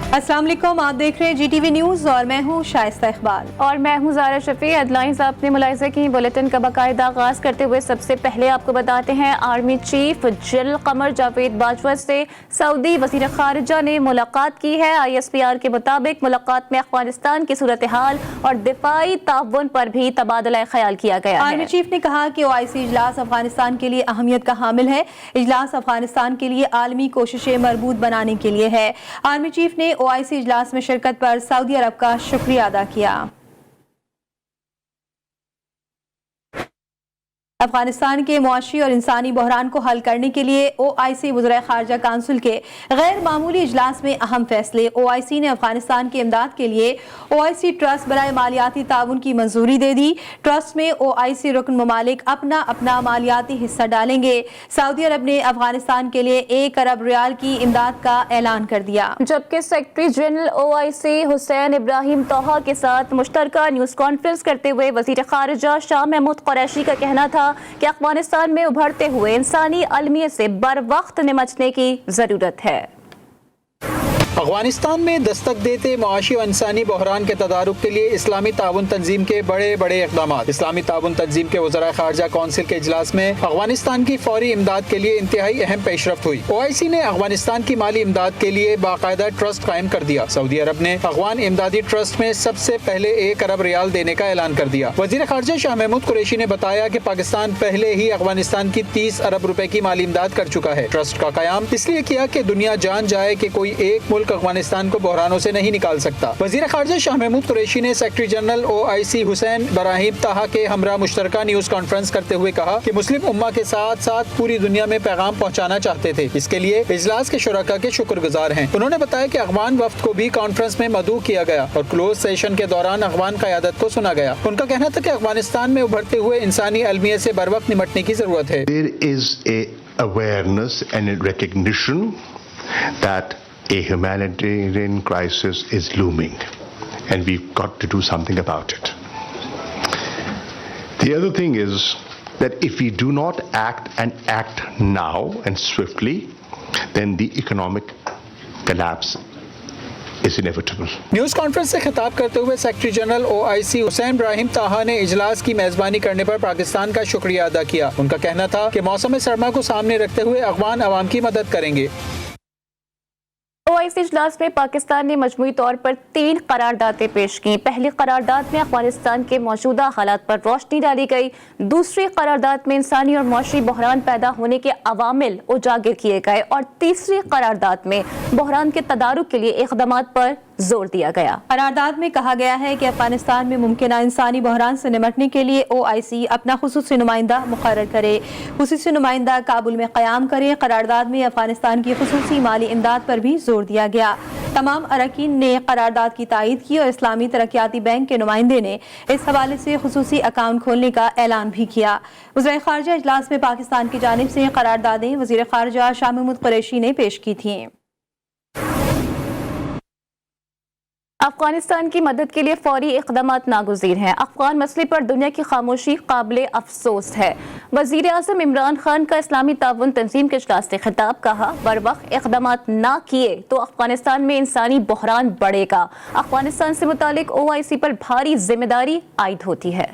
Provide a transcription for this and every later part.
अस्सलाम वालेकुम, आप देख रहे हैं GTV न्यूज़ और मैं हूँ शाइस्ता इकबाल और मैं हूँ ज़ारा शफी। हेडलाइंस आपने मुलाहिज़ा की। बुलेटिन का बाकायदा आगाज़ करते हुए सबसे पहले आपको बताते हैं army chief general Qamar Javed Bajwa से सऊदी वज़ीर ख़ारिजा ने मुलाकात की है। ISPR के मुताबिक मुलाकात में अफगानिस्तान की सूरत हाल और दिफाई ताउन पर भी तबादला ख्याल किया गया है। आर्मी चीफ ने कहा कि OIC इजलास अफगानिस्तान के लिए अहमियत का हामिल है। इजलास अफगानिस्तान के लिए आलमी कोशिशें मजबूत बनाने के लिए है। आर्मी चीफ ने OIC इजलास में शिरकत पर सऊदी अरब का शुक्रिया अदा किया। अफगानिस्तान के मुआशी और इंसानी बहरान को हल करने के लिए OIC वज़ीर ख़ारिजा काउंसिल के गैर मामूली इजलास में अहम फैसले। OIC ने अफगानिस्तान की इमदाद के लिए OIC ट्रस्ट बराए मालियाती ताउन की मंजूरी दे दी। ट्रस्ट में OIC रुकन ममालिक अपना अपना मालियाती हिस्सा डालेंगे। सऊदी अरब ने अफगानिस्तान के लिए 1 अरब रियाल की इमदाद का ऐलान कर दिया, जबकि secretary general OIC Hussain Ibrahim तोहा के साथ मुश्तरका न्यूज़ कॉन्फ्रेंस करते हुए वज़ीर ख़ारिजा शाह महमूद कुरैशी का कहना था कि अफगानिस्तान में उभरते हुए इंसानी अलमियत से बर वक्त निमटने की जरूरत है। अफगानिस्तान में दस्तक देते मुआशी और इंसानी बहरान के तदारुक के लिए इस्लामी ताउन तंजीम के बड़े बड़े इक़दाम। इस्लामी ताउन तंजीम के वज़ीर ख़ारिजा काउंसिल के इजलास में अफगानिस्तान की फौरी इमदाद के लिए इंतहाई अहम पेशरफ्त हुई। OIC ने अफगानिस्तान की माली इमदाद के लिए बाकायदा ट्रस्ट कायम कर दिया। सऊदी अरब ने अफगान इमदादी ट्रस्ट में सबसे पहले 1 अरब रियाल देने का ऐलान कर दिया। वज़ीर ख़ारिजा शाह महमूद कुरैशी ने बताया कि पाकिस्तान पहले ही अफगानिस्तान की 30 अरब रुपए की माली इमदाद कर चुका है। ट्रस्ट का क़याम इसलिए किया कि दुनिया जान जाए कि कोई एक मुल्क अफगानिस्तान को बहरानों से नहीं निकाल सकता। वज़ीर ख़ारिजा शाह महमूद कुरैशी ने secretary general OIC Hussain Ibrahim तोहा के हमरा मुश्तरका न्यूज़ कॉन्फ्रेंस करते हुए कहा कि मुस्लिम उम्मा के साथ साथ पूरी दुनिया में पैगाम पहुँचाना चाहते थे। इसके लिए इजलास के शुरका के शुक्रगुजार हैं। उन्होंने बताया कि अफगान वफ्द को भी कॉन्फ्रेंस में मदऊ किया गया और क्लोज सेशन के दौरान अफगान क़यादत को सुना गया। उनका कहना था कि अफगानिस्तान में उभरते हुए इंसानी अलमियत से बर वक्त निमटने की जरूरत है। There is a awareness and a recognition that a humanitarian crisis is looming and we've got to do something about it. The other thing is that if we do not act now and swiftly, then the economic collapse is inevitable. News conference से खिताब करते हुए secretary general OIC Hussain Ibrahim तोहा ने इजलास की मेजबानी करने पर पाकिस्तान का शुक्रिया अदा किया। उनका कहना था कि मौसम सरमा को सामने रखते हुए अफगान अवाम की मदद करेंगे। OIC इजलास में पाकिस्तान ने मजमूई तौर पर 3 करारदादें पेश की। पहली करारदाद में अफगानिस्तान के मौजूदा हालात पर रोशनी डाली गई। दूसरी करारदाद में इंसानी और मौसमी बहरान पैदा होने के अवामिल उजागर किए गए और तीसरी करारदाद में बहरान के तदारुक के लिए इक़दामात पर जोर दिया गया। करारदाद में कहा गया है कि अफगानिस्तान में मुमकिन इंसानी बहरान से निमटने के लिए OIC अपना खुसूसी नुमाइंदा मुकर्रर करे, खुसूसी नुमाइंदा काबुल में क़याम करे। करारदाद में अफगानिस्तान की खुसूसी माली इमदाद पर भी जोर दिया गया। तमाम अरकान ने करारदाद की तायीद की और इस्लामी तरक्याती बैंक के नुमाइंदे ने इस हवाले से खुसूसी अकाउंट खोलने का ऐलान भी किया। वज़ीर ख़ारिजा इजलास में पाकिस्तान की जानिब से करारदादें वज़ीर ख़ारिजा शाह महमूद कुरैशी ने पेश की थीं। अफगानिस्तान की मदद के लिए फौरी इक़दामात नागुज़ीर हैं। अफगान मसले पर दुनिया की खामोशी काबिले अफसोस है। वज़ीर आज़म इमरान खान का इस्लामी ताउन तंजीम के इजलास से खिताब। कहा बर वक्त इक़दामात ना किए तो अफगानिस्तान में इंसानी बहरान बढ़ेगा। अफगानिस्तान से मुतालिक OIC पर भारी जिम्मेदारी आयद होती है।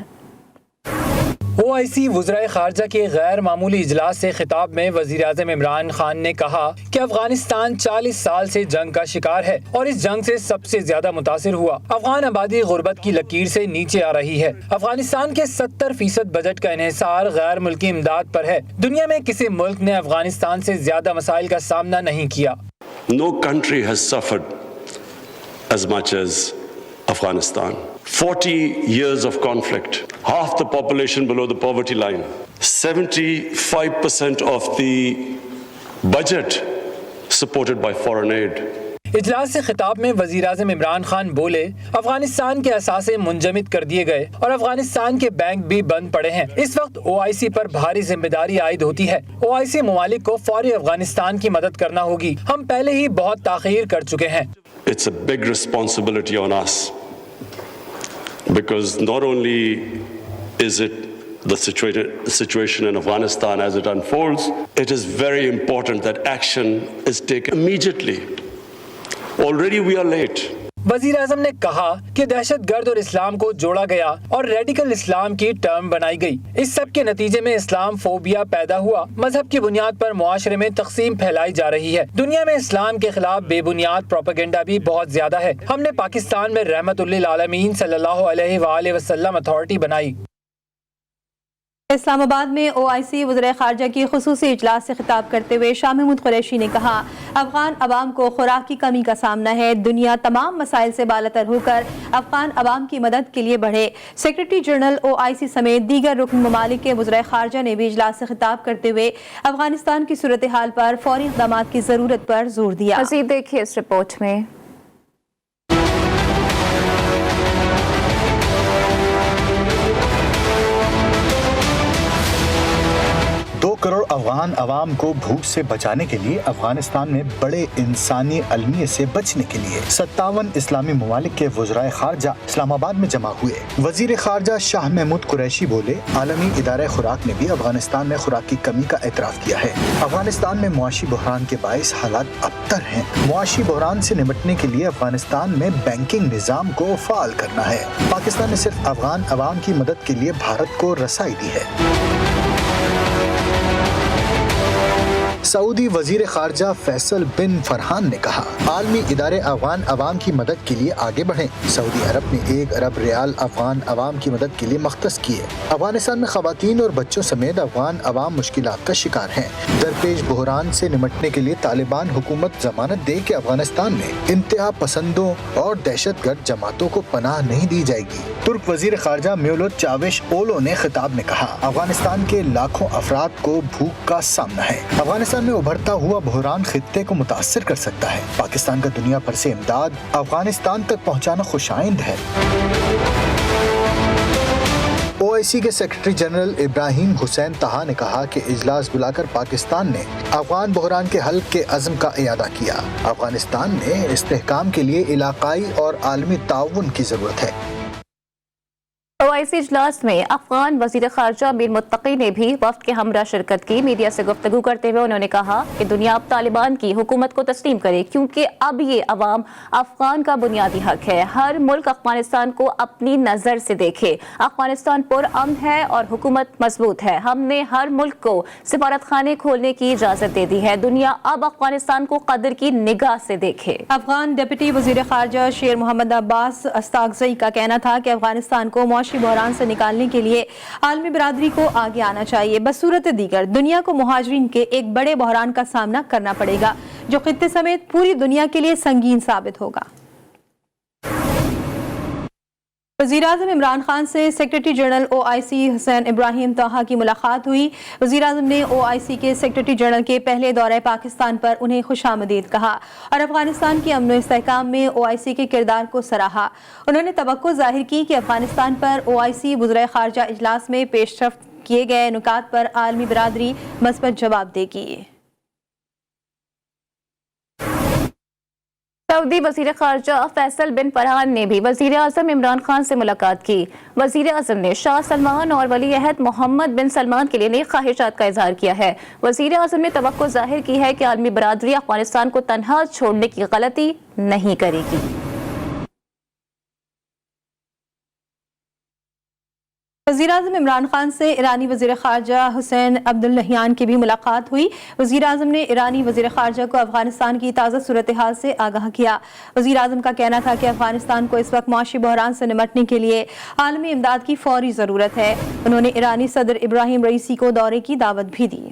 OIC वज़ीर ख़ारिजा के गैर मामूली इजलास से खिताब में वज़ीर आज़म इमरान खान ने कहा कि अफगानिस्तान 40 साल से जंग का शिकार है और इस जंग से सबसे ज्यादा मुतासिर हुआ। अफगान आबादी गुर्बत की लकीर से नीचे आ रही है। अफगानिस्तान के 70% बजट का इन्हिसार गैर मुल्की इमदाद पर है। दुनिया में किसी मुल्क ने अफगानिस्तान से ज्यादा मसाइल का सामना नहीं किया। No country has suffered as much as Afghanistan. 40 years of conflict, half the population below the poverty line, 75% of the budget supported by foreign aid. इजलास से खिताब में वज़ीर आज़म इमरान खान बोले, अफगानिस्तान के असासे मुंजमद कर दिए गए और अफगानिस्तान के बैंक भी बंद पड़े हैं। इस वक्त OIC पर भारी जिम्मेदारी आयद होती है। OIC ममालिक को फौरी अफगानिस्तान की मदद करना होगी। हम पहले ही बहुत ताख़ीर कर चुके हैं। It's a big responsibility on us because not only is it the situation in Afghanistan as it unfolds, it is very important that action is taken immediately. Already we are late. वजीर आजम ने कहा कि दहशत गर्द और इस्लाम को जोड़ा गया और रेडिकल इस्लाम की टर्म बनाई गई। इस सब के नतीजे में इस्लाम फोबिया पैदा हुआ। मजहब की बुनियाद पर मुआशरे में तकसीम फैलाई जा रही है। दुनिया में इस्लाम के खिलाफ बेबुनियाद प्रोपेगेंडा भी बहुत ज्यादा है। हमने पाकिस्तान में रहमतुल्लिल आलमीन सल्लल्लाहु अलैहि वसल्लम अथॉरिटी बनाई। इस्लामाबाद में OIC वज़ीर ख़ारजा की ख़ुसूसी इजलास से खिताब करते हुए शाह महमूद कुरैशी ने कहा, अफ़गान अवाम को खुराक की कमी का सामना है। दुनिया तमाम मसाइल से बालातर होकर अफ़गान अवाम की मदद के लिए बढ़े। सेक्रेटरी जनरल OIC समेत दीगर रुकन ममालिक के वज़ीर ख़ारजा ने भी इजलास से खिताब करते हुए अफ़गानिस्तान की सूरत हाल पर फ़ौरी इक़दामात की ज़रूरत पर जोर दिया। मज़ीद देखिए इस रिपोर्ट में। 2 करोड़ अफगान अवाम को भूख से बचाने के लिए अफगानिस्तान में बड़े इंसानी अलमिये से बचने के लिए 57 इस्लामी ममालिक के वज़राए खारजा इस्लामाबाद में जमा हुए। वजीर खारजा शाह महमूद कुरैशी बोले, आलमी इदारे खुराक ने भी अफगानिस्तान में खुराक की कमी का एतराफ़ किया है। अफगानिस्तान में मुआशी बहरान के बाइस हालात अबतर हैं। मुआशी बहरान से निपटने के लिए अफगानिस्तान में बैंकिंग निज़ाम को फ़ाल करना है। पाकिस्तान ने सिर्फ अफगान अवाम की मदद के लिए भारत को रसाई दी है। सऊदी वजीर खारजा फैसल बिन फरहान ने कहा, आलमी इदारे अफगान अवाम की मदद के लिए आगे बढ़ें। सऊदी अरब ने 1 अरब रियाल अफगान अवाम की मदद के लिए मख्तस किए। अफगानिस्तान में खवातीन और बच्चों समेत अफगान अवाम मुश्किलात का शिकार हैं। दरपेश बहरान से निपटने के लिए तालिबान हुकूमत जमानत दे कि अफगानिस्तान में इंतहा पसंदों और दहशत गर्द जमातों को पनाह नहीं दी जाएगी। तुर्क वजीर खारजा मेवलुत चाविश ओलो ने खिताब में कहा, अफगानिस्तान के लाखों अफराद को भूख का सामना है। अफगानिस्तान में उभरता हुआ बहरान खित्ते को मुतासिर कर सकता है। पाकिस्तान का दुनिया भर से इमदाद अफगानिस्तान तक पहुंचाना खुशाइंद है। OIC के सेक्रेटरी जनरल इब्राहिम हुसैन तहा ने कहा कि इजलास बुलाकर पाकिस्तान ने अफगान बहरान के हल के अज़्म का इयादा किया। अफगानिस्तान में इस्तेहकाम के लिए इलाकाई और आलमी ताउन की जरूरत है। OIC इजलास में अफगान वजीर खारजा मीर मुत्तकी ने भी वफ्द के हमरा शिरकत की। मीडिया से गुफ्तगू करते हुए उन्होंने कहा कि दुनिया अब तालिबान की हुकूमत को तस्लीम करे, क्योंकि अब ये अवाम अफगान का बुनियादी हक है। हर मुल्क अफगानिस्तान को अपनी नज़र से देखे। अफगानिस्तान पुरअमन है और हुकूमत मजबूत है। हमने हर मुल्क को सिफारत खाने खोलने की इजाज़त दे दी है। दुनिया अब अफगानिस्तान को कदर की निगाह से देखे। अफगान डिप्टी वजीर खारजा शेर मोहम्मद अब्बास अस्तागज़ई का कहना था कि अफगानिस्तान को बहरान से निकालने के लिए आलमी बिरादरी को आगे आना चाहिए। बसूरत दीगर दुनिया को मुहाजिरीन के एक बड़े बहरान का सामना करना पड़ेगा, जो खित्ते समेत पूरी दुनिया के लिए संगीन साबित होगा। वज़ीर आज़म इमरान खान से secretary general OIC Hussain Ibrahim तहा की मुलाकात हुई। वज़ीर आज़म ने OIC के सेक्रेटरी जनरल के पहले दौरे पाकिस्तान पर उन्हें खुशामदीद कहा और अफगानिस्तान की अमन व इस्तेहकाम में OIC के किरदार को सराहा। उन्होंने तवक्को जाहिर की कि अफगानिस्तान पर OIC वज़ीर ख़ारजा इजलास में पेशरफ्त किए गए नुकात पर आलमी बिरादरी मस्बत जवाब देगी। सऊदी वज़ीर ख़ारजा फैसल बिन फरहान ने भी वज़ीर आज़म इमरान खान से मुलाकात की। वज़ीर आज़म ने शाह सलमान और वली अहद मोहम्मद बिन सलमान के लिए नई ख्वाहिशात का इजहार किया है। वज़ीर आज़म ने तवक्को जाहिर की है कि आलमी बरादरी अफगानिस्तान को तन्हा छोड़ने की गलती नहीं करेगी। वज़ीर आज़म इमरान खान से ईरानी वज़ीर ख़ारजा हुसैन अब्दुल्लाहियान की भी मुलाकात हुई। वज़ीर आज़म ने ईरानी वज़ीर ख़ारजा को अफ़गानिस्तान की ताज़ा सूरत हाल से आगाह किया। वज़ीर आज़म का कहना था कि अफ़गानिस्तान को इस वक्त माशी बहरान से निपटने के लिए आलमी इमदाद की फ़ौरी ज़रूरत है। उन्होंने ईरानी सदर इब्राहिम रईसी को दौरे की दावत भी दी।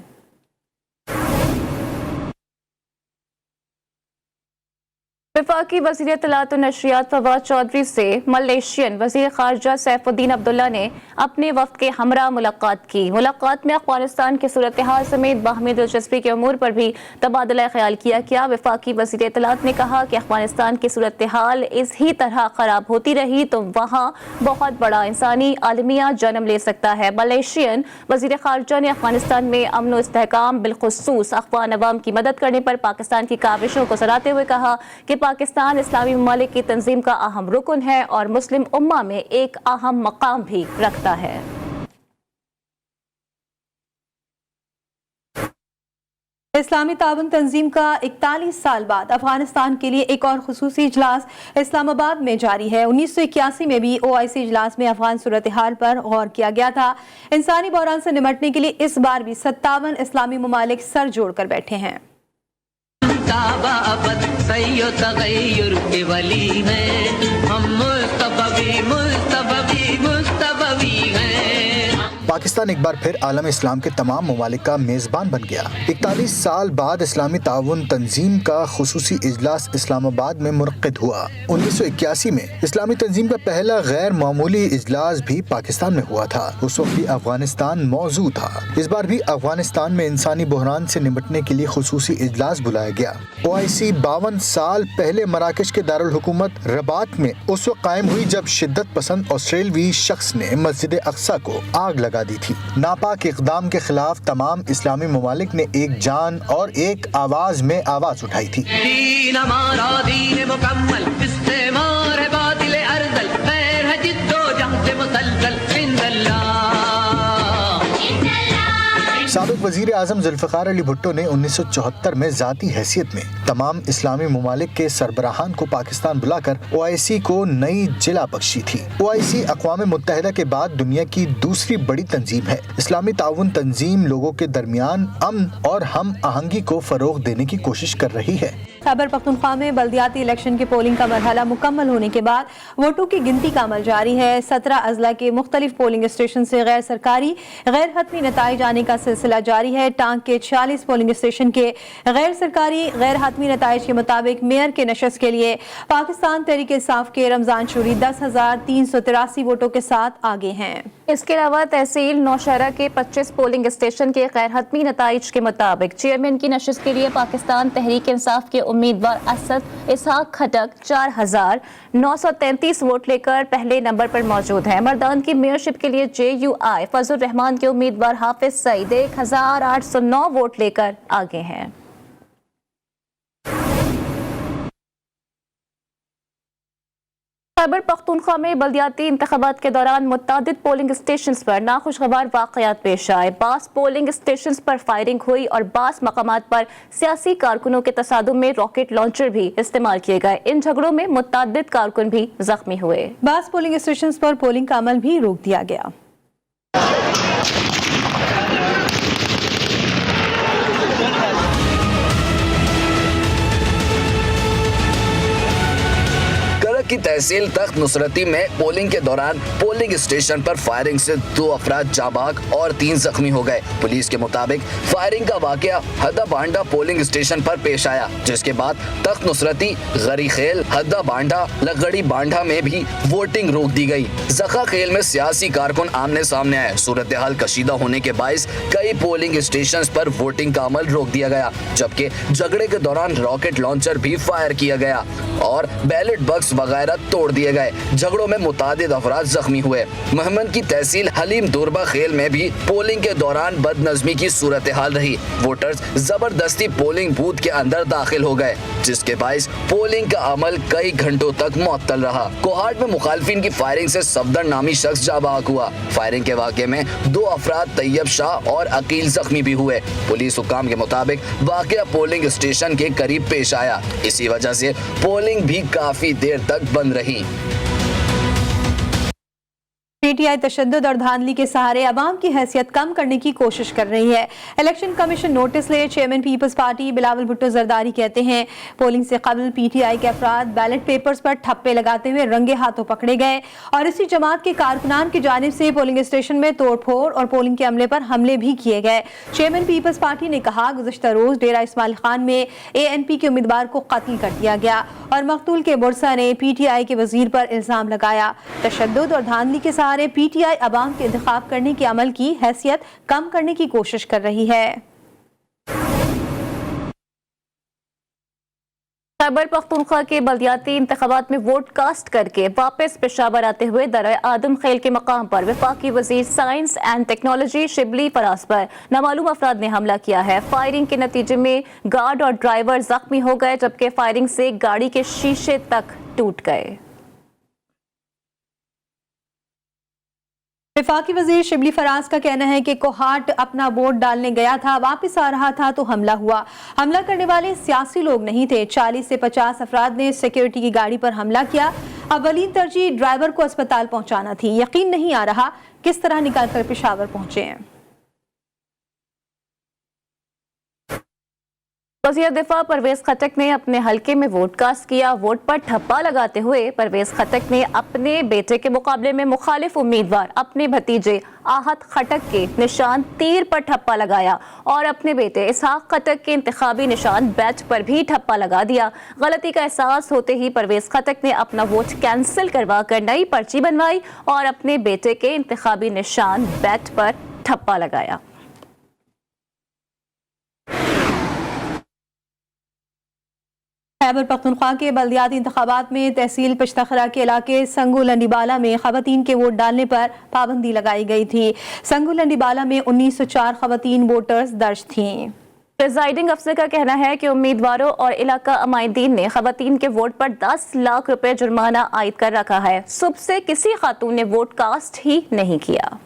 वफाकी वज़ीर इत्तलात और नशरियात फवाद चौधरी से मलेशियन वज़ीर ख़ारजा सैफुद्दीन अब्दुल्ला ने अपने वफ़द के हमरा मुलाकात की। मुलाकात में अफ़गानिस्तान की सूरत हाल समेत बाहमी दिलचस्पी के अमूर पर भी तबादला ख्याल किया गया। वफाकी वज़ीर इत्तलात ने कहा कि अफ़गानिस्तान की सूरत हाल इसी तरह ख़राब होती रही तो वहाँ बहुत बड़ा इंसानी आलमिया जन्म ले सकता है। मलेशियन वज़ीर ख़ारजा ने अफ़गानिस्तान में अमन व इस्तेहकाम बिलखुसूस अफ़गान अवाम की मदद करने पर पाकिस्तान की काविशों को सराहते हुए कहा कि पाकिस्तान इस्लामी ममालिक की तंजीम का अहम रुकन है और मुस्लिम उम्मा में एक अहम मकाम भी रखता है। اسلامی تعاون تنظیم کا 41 سال بعد افغانستان کے لیے ایک اور خصوصی اجلاس اسلام آباد میں جاری ہے۔ 1981 میں بھی OIC اجلاس میں افغان صورتحال پر غور کیا گیا تھا۔ انسانی بحران سے نمٹنے کے لیے اس بار بھی 57 اسلامی ممالک سر جوڑ کر بیٹھے ہیں۔ تغیر کے ولی ہیں ہم، مصطفی ہیں۔ پاکستان ایک بار پھر عالم اسلام کے تمام ممالک کا میزبان بن گیا۔ 41 سال بعد اسلامی تعاون تنظیم کا خصوصی اجلاس اسلام آباد میں منعقد ہوا۔ 1981 میں اسلامی تنظیم کا پہلا غیر معمولی اجلاس بھی پاکستان میں ہوا تھا۔ اس وقت بھی افغانستان موضوع تھا۔ اس بار بھی افغانستان میں انسانی بحران سے نمٹنے کے لیے خصوصی اجلاس بلایا گیا۔ OIC 52 سال پہلے مراکش کے دارالحکومت رباط میں اس وقت قائم ہوئی جب شدت پسند آسٹریلوی شخص نے مسجد اقصی کو آگ لگا دی تھی۔ ناپاک اقدام کے خلاف تمام اسلامی ممالک نے ایک جان اور ایک آواز میں آواز اٹھائی تھی۔ دین ہمارا دین مکمل، استعمار ہے باطل ارذل، خیر ہے جد و جہد مسلسل، زندہ اللہ۔ سابق وزیر اعظم ذوالفقار علی بھٹو نے 1974 میں ذاتی حیثیت میں تمام اسلامی ممالک کے سربراہان کو پاکستان بلا کر OIC کو نئی جلا بخشی تھی۔ OIC اقوام متحدہ کے بعد دنیا کی دوسری بڑی تنظیم ہے۔ اسلامی تعاون تنظیم لوگوں کے درمیان امن اور ہم آہنگی کو فروغ دینے کی کوشش کر رہی ہے۔ خیبر پختونخوا میں بلدیاتی الیکشن کے پولنگ کا مرحلہ مکمل ہونے کے بعد ووٹوں کی گنتی کا عمل جاری ہے۔ 17 اضلاع کے مختلف پولنگ اسٹیشن سے غیر سرکاری غیر حتمی نتائج آنے کا سلسلہ جاری ہے۔ ٹانک کے 46 پولنگ اسٹیشن کے غیر سرکاری غیر حتمی نتائج کے مطابق میئر کے نشست کے لیے پاکستان تحریک انصاف کے رمضان شوری 10,383 ووٹوں کے ساتھ آگے ہیں۔ اس کے علاوہ تحصیل نوشہرہ کے 25 پولنگ اسٹیشن کے غیر حتمی نتائج کے مطابق چیئرمین کی نشست کے لیے پاکستان تحریک انصاف کے امیدوار اسد اسحاق کھٹک 4,933 ووٹ لے کر پہلے نمبر پر موجود ہیں۔ مردان کی میئرشپ کے لیے JUI فضل الرحمان کے امیدوار حافظ سعید 1,809 ووٹ لے کر آگے ہیں۔ خیبر پختونخوا میں بلدیاتی انتخابات کے دوران متعدد پولنگ اسٹیشنز پر ناخوشگوار واقعات پیش آئے۔ بعض پولنگ اسٹیشنز پر فائرنگ ہوئی اور بعض مقامات پر سیاسی کارکنوں کے تصادم میں راکٹ لانچر بھی استعمال کیے گئے۔ ان جھگڑوں میں متعدد کارکن بھی زخمی ہوئے۔ بعض پولنگ اسٹیشنز پر پولنگ کا عمل بھی روک دیا گیا۔ کی تحصیل تخت نصرتی میں پولنگ کے دوران پولنگ اسٹیشن پر فائرنگ سے 2 افراد جاں بحق اور 3 زخمی ہو گئے۔ پولیس کے مطابق فائرنگ کا واقعہ ہدا بانڈا پولنگ اسٹیشن پر پیش آیا، جس کے بعد تخت نصرتی، غری خیل، ہدا بانڈا، لگڑی بانڈا میں بھی ووٹنگ روک دی گئی۔ زخا خیل میں سیاسی کارکن آمنے سامنے آئے۔ صورتحال کشیدہ ہونے کے باعث کئی پولنگ اسٹیشنز پر ووٹنگ کا عمل روک دیا گیا، جبکہ جھگڑے کے دوران راکٹ لانچر بھی فائر کیا گیا اور بیلٹ باکس وغیرہ توڑ دیے گئے۔ جھگڑوں میں متعدد افراد زخمی ہوئے۔ مہمند کی تحصیل حلیم دوربا خیل میں بھی پولنگ کے دوران بد نظمی کی صورتحال رہی۔ ووٹرز زبردستی پولنگ بوتھ کے اندر داخل ہو گئے، جس کے باعث پولنگ کا عمل کئی گھنٹوں تک معطل رہا۔ کوہاٹ میں مخالفین کی فائرنگ سے صفدر نامی شخص جاں بحق ہوا۔ فائرنگ کے واقعے میں 2 افراد طیب شاہ اور عقیل زخمی بھی ہوئے۔ پولیس حکام کے مطابق واقعہ پولنگ اسٹیشن کے قریب پیش آیا، اسی وجہ سے پولنگ بھی کافی دیر تک بند رہی۔ PTI تشدد اور دھاندلی کے سہارے عوام کی حیثیت کم کرنے کی کوشش کر رہی ہے۔ الیکشن کمیشن نوٹس لے چیئرمین پیپلز پارٹی بلاول بھٹو زرداری کہتے ہیں پولنگ سے قبل PTI کے افراد بیلٹ پیپرز پر ٹھپے لگاتے ہوئے رنگے ہاتھوں پکڑے گئے اور اسی جماعت کے کارکنان کی جانب سے پولنگ اسٹیشن میں توڑ پھوڑ اور پولنگ کے عملے پر حملے بھی کیے گئے۔ چیئرمین پیپلز پارٹی نے کہا گزشتہ روز ڈیرہ اسماعیل خان میں ANP کے امیدوار کو قتل کر دیا گیا اور مقتول کے برسا نے PTI کے وزیر پر الزام لگایا۔ تشدد اور دھاندلی کے سہارے PTI عوام کے انتخاب کرنے کے عمل کی حیثیت کم کرنے کی کوشش کر رہی ہے۔ خیبر پختونخوا کے بلدیاتی انتخابات میں ووٹ کاسٹ کر کے واپس پشاور آتے ہوئے درہ آدم خیل کے مقام پر وفاقی وزیر science and technology Shibli Faraz پر نامعلوم افراد نے حملہ کیا ہے۔ فائرنگ کے نتیجے میں گارڈ اور ڈرائیور زخمی ہو گئے، جبکہ فائرنگ سے گاڑی کے شیشے تک ٹوٹ گئے۔ वफाकी वजीर शिबली फराज का कहना है कि कोहाट अपना वोट डालने गया था, वापस आ रहा था तो हमला हुआ। हमला करने वाले सियासी लोग नहीं थे। 40 से 50 अफराद ने सिक्योरिटी की गाड़ी पर हमला किया। अवलीन तरजीह ड्राइवर को अस्पताल पहुंचाना थी। यकीन नहीं आ रहा किस तरह निकाल कर पेशावर पहुंचे हैं। वज़ीर दिफा परवेज खटक ने अपने हलके में वोट कास्ट किया। वोट पर ठप्पा लगाते हुए परवेज खटक ने अपने बेटे के मुकाबले में मुखालिफ उम्मीदवार अपने भतीजे आहत खटक के निशान तीर पर ठप्पा लगाया और अपने बेटे इसहाक खटक के इंतखाबी निशान बैच पर भी ठप्पा लगा दिया। गलती का एहसास होते ही परवेज खटक ने अपना वोट कैंसिल करवा कर नई पर्ची बनवाई और अपने बेटे के इंतखाबी निशान बैच पर ठप्पा लगाया। खैबर पख्तूनख्वा के बल्दियाती इंतखाबात में तहसील पश्तखरा के इलाके संगू लंडीबाला में खवातीन के वोट डालने पर पाबंदी लगाई गई थी। संगू लंडीबाला में 1904 खवातीन वोटर्स दर्ज थीं। प्रिजाइडिंग अफसर का कहना है कि उम्मीदवारों और इलाका अमायदीन ने खवातीन के वोट पर 10 लाख रुपए जुर्माना आयद कर रखा है। सुबह से किसी खातून ने वोट कास्ट ही नहीं किया।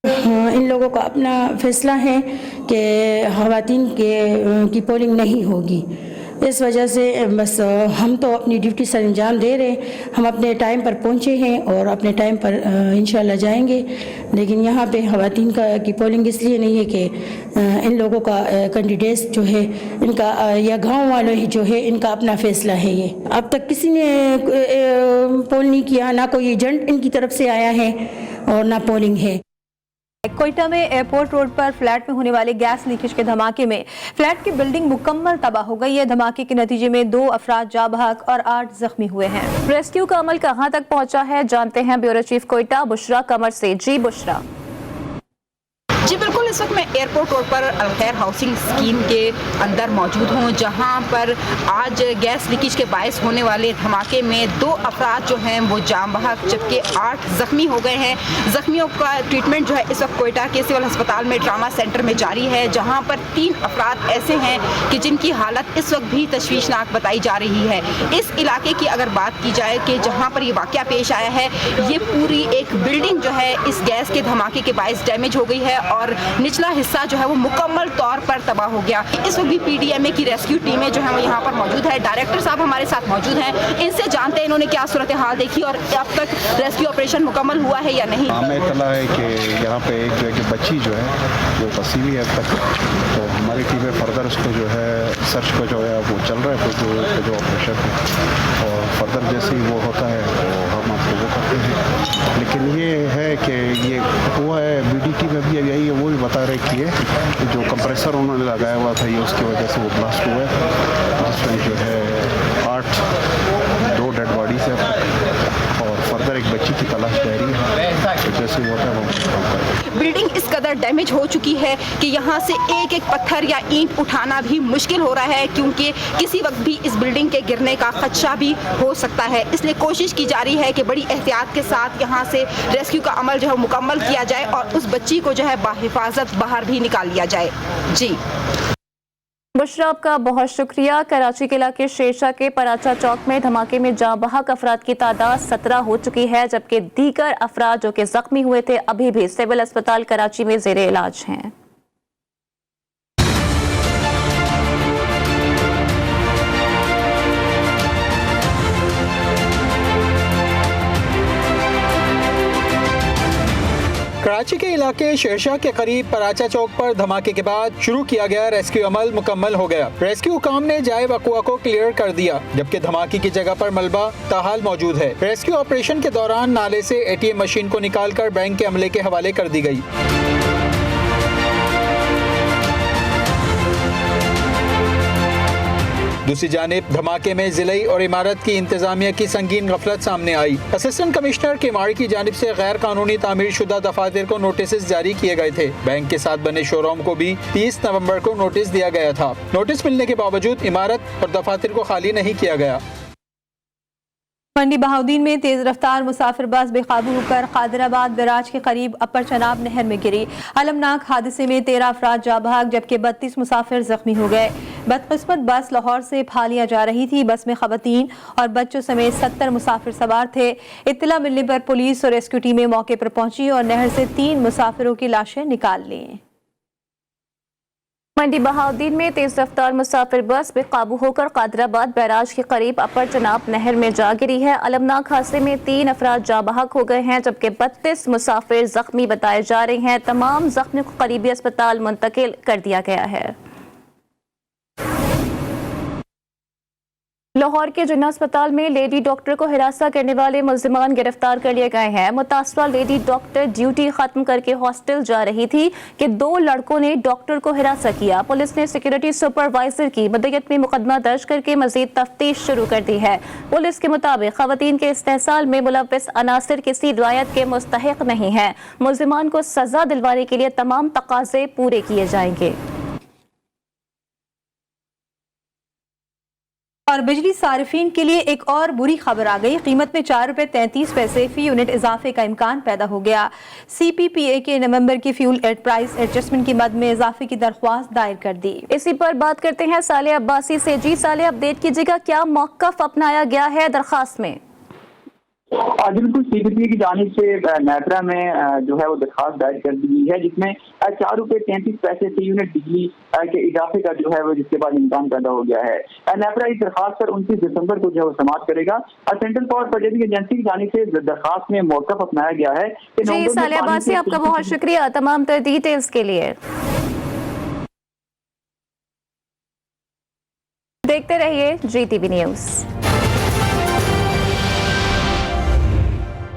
इन लोगों का अपना फैसला है कि खवातीन की पोलिंग नहीं होगी। इस वजह से बस हम तो अपनी ड्यूटी सर अंजाम दे रहे। हम अपने टाइम पर पहुंचे हैं और अपने टाइम पर इंशाल्लाह जाएंगे। लेकिन यहाँ पे खवातीन की पोलिंग इसलिए नहीं है कि इन लोगों का कैंडिडेट्स जो है इनका या गांव वालों ही जो है इनका अपना फैसला है। ये अब तक किसी ने पोल नहीं किया, ना कोई एजेंट इनकी तरफ से आया है और ना पोलिंग है। कोयटा में एयरपोर्ट रोड पर फ्लैट में होने वाले गैस लीकेज के धमाके में फ्लैट की बिल्डिंग मुकम्मल तबाह हो गई है। धमाके के नतीजे में 2 अफराद जाँ बहक और 8 जख्मी हुए हैं। रेस्क्यू का अमल कहां तक पहुंचा है, जानते हैं ब्यूरो चीफ कोयटा बुशरा कमर से। जी बुशरा। जी बिल्कुल, इस वक्त मैं एयरपोर्ट रोड पर अलखैर हाउसिंग स्कीम के अंदर मौजूद हूँ, जहाँ पर आज गैस लीकेज के बायस होने वाले धमाके में 2 अफराद जो हैं वो जाम बहक जबकि 8 जख्मी हो गए हैं। जख्मियों का ट्रीटमेंट जो है इस वक्त कोयटा के सिविल अस्पताल में ट्रामा सेंटर में जारी है, जहाँ पर 3 अफराद ऐसे हैं कि जिनकी हालत इस वक्त भी तशवीशनाक बताई जा रही है। इस इलाके की अगर बात की जाए कि जहाँ पर ये वाक़या पेश आया है, ये पूरी एक बिल्डिंग जो है इस गैस के धमाके के बायस डैमेज हो गई है और निचला हिस्सा जो है वो मुकम्मल तौर पर तबाह हो गया। इस वक्त भी पीडीएमए की रेस्क्यू टीमें जो है वो यहाँ पर मौजूद है। डायरेक्टर साहब हमारे साथ मौजूद हैं, इनसे जानते हैं इन्होंने क्या सूरत हाल देखी और अब तक रेस्क्यू ऑपरेशन मुकम्मल हुआ है या नहीं। हमें इतला है कि यहाँ पे एक जो है कि बच्ची जो है वो फंसी हुई है अब तक, तो हमारी टीमें फर्दर उसको जो है सर्च को जो है वो चल रहा है जो ऑपरेशन है और फर्दर जैसे ही वो होता है तो हम आपको वो करते हैं। लेकिन ये है कि ये हुआ है बीडीटी में भी यही वो भी बता रहे कि जो कंप्रेसर उन्होंने लगाया हुआ था ये उसकी वजह से वो ब्लास्ट हुआ है, जिसमें जो है 2 डेड बॉडीज है और फर्दर एक बच्ची की तलाश जारी है। तो जैसे होता है वो बिल्डिंग इस कदर डैमेज हो चुकी है कि यहाँ से एक एक पत्थर या ईंट उठाना भी मुश्किल हो रहा है, क्योंकि किसी वक्त भी इस बिल्डिंग के गिरने का खदशा भी हो सकता है। इसलिए कोशिश की जा रही है कि बड़ी एहतियात के साथ यहाँ से रेस्क्यू का अमल जो है मुकम्मल किया जाए और उस बच्ची को जो है बाहिफाजत बाहर भी निकाल लिया जाए। जी बुशरा, आपका बहुत शुक्रिया। कराची के इलाके शेरशाह के पराचा चौक में धमाके में जाँ बहक अफराद की तादाद 17 हो चुकी है, जबकि दीगर अफराद जो कि जख्मी हुए थे अभी भी सिविल अस्पताल कराची में जेर इलाज हैं। कराची के इलाके शेरशाह के करीब पराचा चौक पर धमाके के बाद शुरू किया गया रेस्क्यू अमल मुकम्मल हो गया। रेस्क्यू काम ने जाए वकुआ को क्लियर कर दिया, जबकि धमाके की जगह पर मलबा ताहाल मौजूद है। रेस्क्यू ऑपरेशन के दौरान नाले से एटीएम मशीन को निकालकर बैंक के अमले के हवाले कर दी गई। दूसरी जानिब धमाके में जिले और इमारत की इंतजामिया की संगीन गफलत सामने आई। असिस्टेंट कमिश्नर केमाड़ी की जानिब से गैर कानूनी तामीर शुदा दफातर को नोटिस जारी किए गए थे। बैंक के साथ बने शोरूम को भी 30 नवंबर को नोटिस दिया गया था। नोटिस मिलने के बावजूद इमारत और दफातर को खाली नहीं किया गया। मंडी बहाउद्दीन में तेज रफ्तार मुसाफिर बस बेकाबू होकर कादराबाद बैराज के करीब अपर चनाब नहर में गिरी। अलमनाक हादसे में 13 अफराद जाँ बहक जबकि 32 मुसाफिर जख्मी हो गए। बदकिस्मत बस लाहौर से फालिया जा रही थी। बस में खवातीन और बच्चों समेत 70 मुसाफिर सवार थे। इत्तला मिलने पर पुलिस और रेस्क्यू टीमें मौके पर पहुंची और नहर से 3 मुसाफिरों की लाशें निकाल ली। मंडी बहाउद्दीन में तेज रफ्तार मुसाफिर बस बेकाबू होकर कादराबाद बैराज के करीब अपर चनाब नहर में जा गिरी है। अलमनाक हादसे में 3 अफराद जाँ बहक हो गए हैं जबकि 32 मुसाफिर जख्मी बताए जा रहे हैं। तमाम जख्मियों को करीबी अस्पताल मुंतकिल कर दिया गया है। लाहौर के जिन्ना अस्पताल में लेडी डॉक्टर को हिरासा करने वाले मुल्जिमान गिरफ्तार कर लिए गए हैं। मुतासरा लेडी डॉक्टर ड्यूटी खत्म करके हॉस्टल जा रही थी कि 2 लड़कों ने डॉक्टर को हिरासा किया। पुलिस ने सिक्योरिटी सुपरवाइजर की मदयत में मुकदमा दर्ज करके मजीद तफ्तीश शुरू कर दी है। पुलिस के मुताबिक खवातीन के इस्तेहसाल में मुलव्विस अनासिर किसी रिवायत के मुस्तहिक नहीं है। मुल्जिमान को सजा दिलवाने के लिए तमाम तकाजे पूरे किए जाएंगे। और बिजली सारिफीन के लिए एक और बुरी खबर आ गई। कीमत में 4 रुपए 33 पैसे फी यूनिट इजाफे का इम्कान पैदा हो गया। CPPA के नवंबर की फ्यूल प्राइस एडजस्टमेंट की मद में इजाफे की दरख्वास्त दायर कर दी। इसी पर बात करते हैं साले अब्बासी से। जी साले, अपडेट कीजिएगा, क्या मौक़िफ़ अपनाया गया है दरख्वास्त में? आज बिल्कुल CPPA की जानिब से नेत्रा में जो है वो दरखास्त दायर कर दी गई है जिसमें 4 रुपए 33 पैसे फी यूनिट बिजली के इजाफे का जो है वो जिसके बाद इम्कान पैदा हो गया है। नेत्रा इस दरखास्त पर 29 दिसंबर को जो है वो समाप्त करेगा। सेंट्रल पावर प्रोजेक्ट एजेंसी की जानिब से दरखास्त में मौक़िफ़ अपनाया गया है। जी साले अब्बासी, आपका बहुत शुक्रिया तमाम तर डिटेल्स के लिए। देखते रहिए GTV न्यूज़।